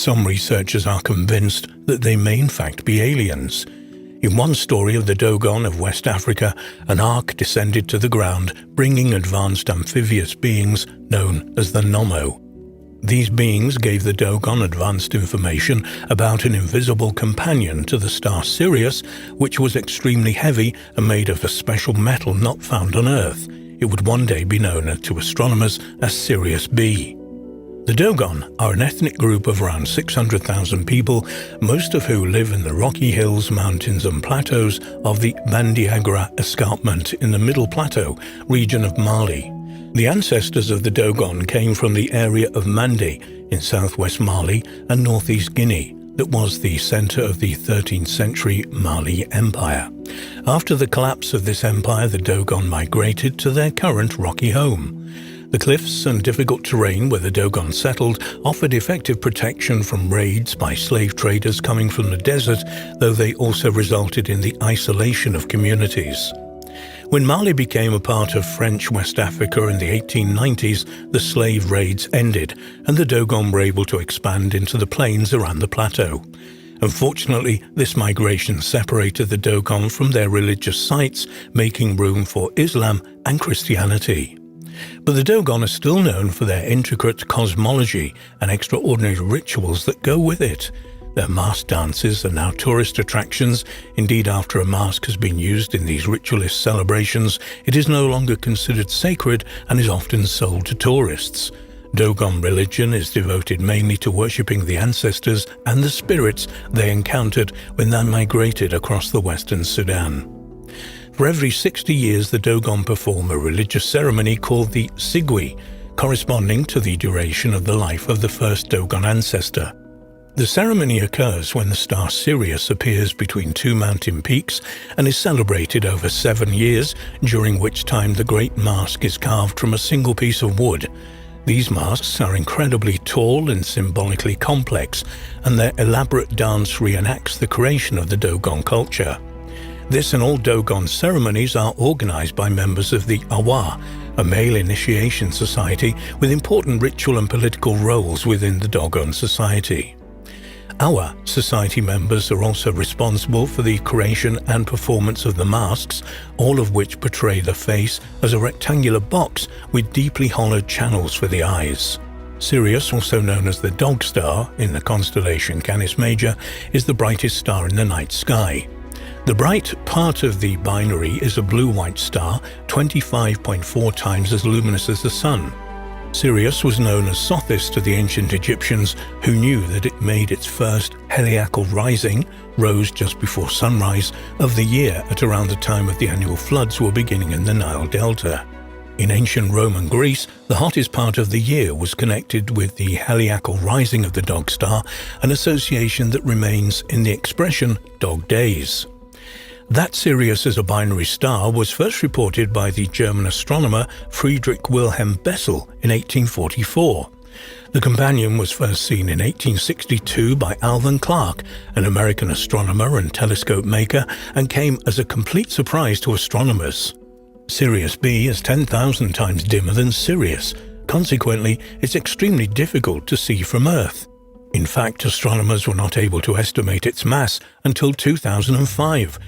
some researchers are convinced that they may in fact be aliens. In one story of the Dogon of West Africa, an ark descended to the ground, bringing advanced amphibious beings known as the Nomo. These beings gave the Dogon advanced information about an invisible companion to the star Sirius, which was extremely heavy and made of a special metal not found on Earth. It would one day be known to astronomers as Sirius B. The Dogon are an ethnic group of around 600,000 people, most of who live in the rocky hills, mountains and plateaus of the Bandiagra escarpment in the Middle Plateau region of Mali. The ancestors of the Dogon came from the area of Mande in southwest Mali and northeast Guinea that was the center of the 13th century Mali Empire. After the collapse of this empire, the Dogon migrated to their current rocky home. The cliffs and difficult terrain where the Dogon settled offered effective protection from raids by slave traders coming from the desert, though they also resulted in the isolation of communities. When Mali became a part of French West Africa in the 1890s, the slave raids ended, and the Dogon were able to expand into the plains around the plateau. Unfortunately, this migration separated the Dogon from their religious sites, making room for Islam and Christianity. But the Dogon are still known for their intricate cosmology and extraordinary rituals that go with it. Their mask dances are now tourist attractions. Indeed, after a mask has been used in these ritualist celebrations, it is no longer considered sacred and is often sold to tourists. Dogon religion is devoted mainly to worshipping the ancestors and the spirits they encountered when they migrated across the western Sudan. For every 60 years, the Dogon perform a religious ceremony called the Sigwi, corresponding to the duration of the life of the first Dogon ancestor. The ceremony occurs when the star Sirius appears between two mountain peaks and is celebrated over 7 years, during which time the great mask is carved from a single piece of wood. These masks are incredibly tall and symbolically complex, and their elaborate dance reenacts the creation of the Dogon culture. This and all Dogon ceremonies are organized by members of the Awa, a male initiation society with important ritual and political roles within the Dogon society. Awa society members are also responsible for the creation and performance of the masks, all of which portray the face as a rectangular box with deeply hollowed channels for the eyes. Sirius, also known as the Dog Star in the constellation Canis Major, is the brightest star in the night sky. The bright part of the binary is a blue-white star, 25.4 times as luminous as the Sun. Sirius was known as Sothis to the ancient Egyptians, who knew that it made its first heliacal rising, rose just before sunrise, of the year at around the time of the annual floods were beginning in the Nile Delta. In ancient Rome and Greece, the hottest part of the year was connected with the heliacal rising of the Dog Star, an association that remains in the expression Dog Days. That Sirius as a binary star was first reported by the German astronomer Friedrich Wilhelm Bessel in 1844. The companion was first seen in 1862 by Alvan Clark, an American astronomer and telescope maker, and came as a complete surprise to astronomers. Sirius B is 10,000 times dimmer than Sirius. Consequently, it's extremely difficult to see from Earth. In fact, astronomers were not able to estimate its mass until 2005,